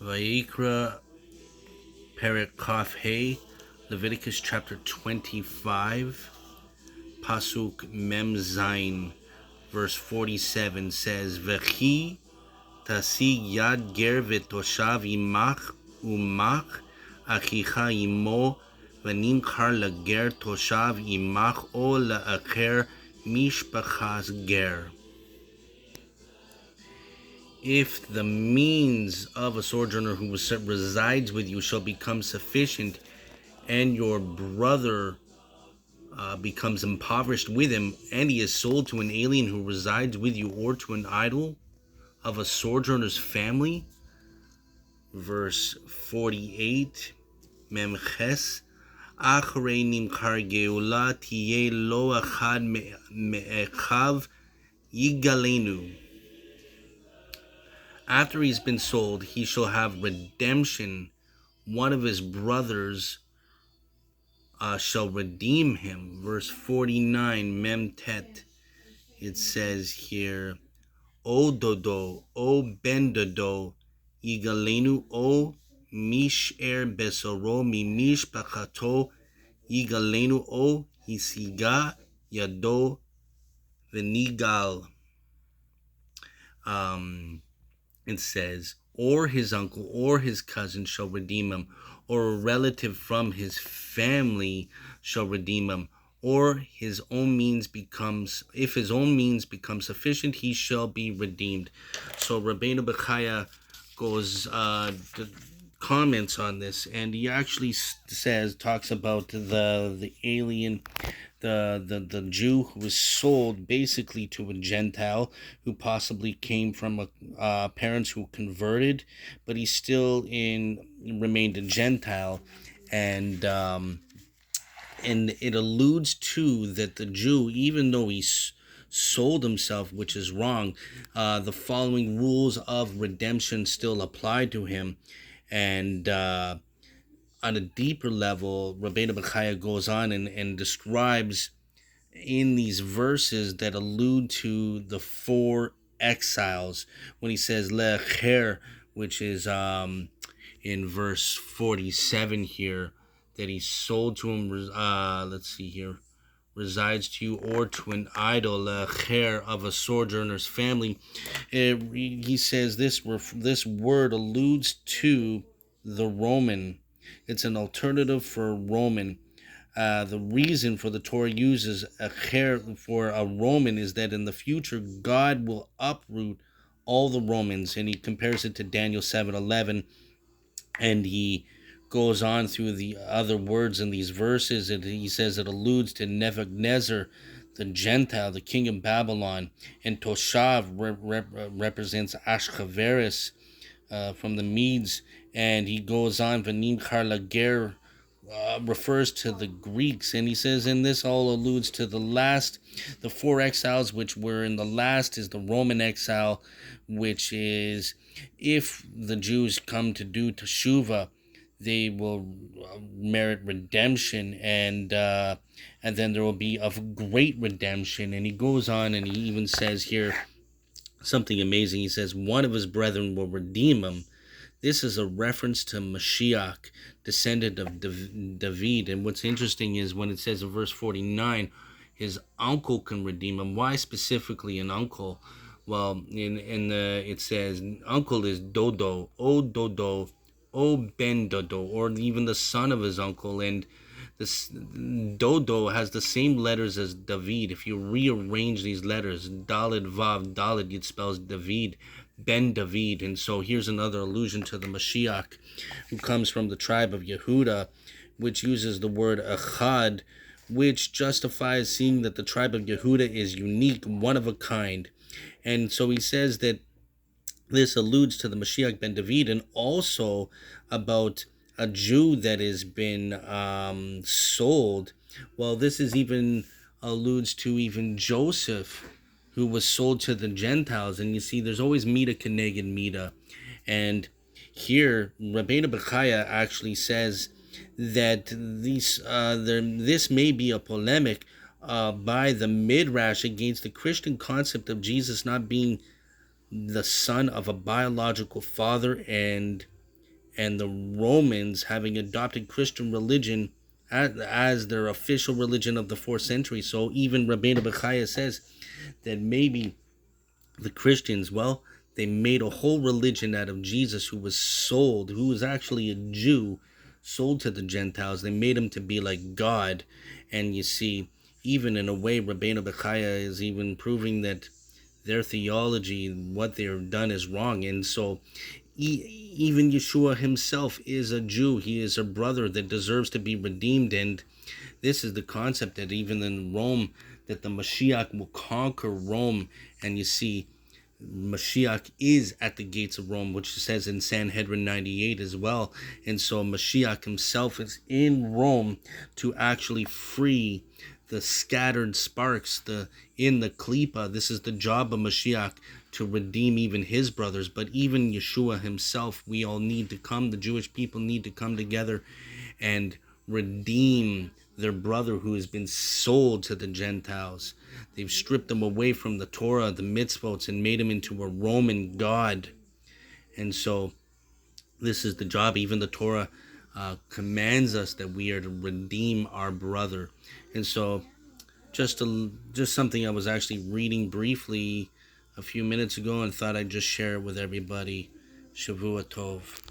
Vayikra Perek Kaf Hey, Leviticus chapter 25, Pasuk Mem Zayin, verse 47 says, V'chi tasig yad ger v'toshav imach umach achicha imo v'nimchar lager toshav imach o la'acher mishpachas ger. If the means of a sojourner who resides with you shall become sufficient, and your brother becomes impoverished with him, and he is sold to an alien who resides with you, or to an idol of a sojourner's family, verse 48, Memches, Achrei nimkar geula tiye lo achad me'echav yigalenu. After he's been sold, he shall have redemption. One of his brothers shall redeem him. Verse 49, Memtet. It says here, O Dodo, O Ben Dodo, Yigalenu, O Misher Besoro, Mimish Pakato, Yigalenu, O Hisiga, Yado, Venigal. It says, or his uncle or his cousin shall redeem him, or a relative from his family shall redeem him, or his own means becomes, if his own means become sufficient, he shall be redeemed. So Rabbeinu Bechaya goes comments on this, and he actually talks about the alien, the Jew who was sold basically to a Gentile who possibly came from parents who converted, but he still remained a Gentile, and it alludes to that the Jew, even though he sold himself, which is wrong, the following rules of redemption still apply to him. And on a deeper level, Rabbeinu Bechaya goes on and describes in these verses that allude to the four exiles when he says lecher, which is in verse 47 here, that he sold to him, let's see here, resides to you, or to an idol, lecher, of a sojourner's family. He says this word alludes to the Roman. It's an alternative for Roman. The reason for the Torah uses a cher for a Roman is that in the future God will uproot all the Romans, and he compares it to Daniel 7:11, and he goes on through the other words in these verses, and he says it alludes to Nebuchadnezzar, the Gentile, the king of Babylon, and Toshav represents Ashkaveris from the Medes, and he goes on, Vanim Karlager refers to the Greeks, and he says, and this all alludes to the four exiles, which were in the last is the Roman exile, which is if the Jews come to do teshuvah, they will merit redemption, and then there will be of great redemption. And he goes on, and he even says here something amazing. He says one of his brethren will redeem him. This is a reference to Mashiach, descendant of David. And what's interesting is when it says in verse 49, his uncle can redeem him. Why specifically an uncle? Well, it says uncle is Dodo, O Dodo, O Ben Dodo, or even the son of his uncle. And this Dodo has the same letters as David. If you rearrange these letters, Dalid Vav Dalid, it spells David, Ben David. And so here's another allusion to the Mashiach, who comes from the tribe of Yehuda, which uses the word Echad, which justifies seeing that the tribe of Yehuda is unique, one of a kind. And so he says that this alludes to the Mashiach ben David, and also about a Jew that has been sold. Well, this is even alludes to even Joseph, who was sold to the Gentiles. And you see, there's always Mida Keneged Mida. And here, Rabbeinu Bechaya actually says that this may be a polemic by the Midrash against the Christian concept of Jesus not being the son of a biological father and and the Romans having adopted Christian religion as their official religion of the 4th century. So even Rabbeinu Bechaya says that maybe the Christians, well, they made a whole religion out of Jesus, who was sold, who was actually a Jew, sold to the Gentiles. They made him to be like God. And you see, even in a way, Rabbeinu Bechaya is even proving that their theology, what they've done, is wrong. And so even Yeshua himself is a Jew. He is a brother that deserves to be redeemed. And this is the concept that even in Rome, that the Mashiach will conquer Rome. And you see, Mashiach is at the gates of Rome, which says in Sanhedrin 98 as well. And so Mashiach himself is in Rome to actually free the scattered sparks in the klipa. This is the job of Mashiach, to redeem even his brothers. But even Yeshua himself, we all need to come, the Jewish people need to come together and redeem their brother who has been sold to the Gentiles. They've stripped him away from the Torah, the mitzvot, and made him into a Roman god. And so this is the job. Even the Torah commands us that we are to redeem our brother. And so just something I was actually reading briefly a few minutes ago and thought I'd just share it with everybody. Shavua Tov.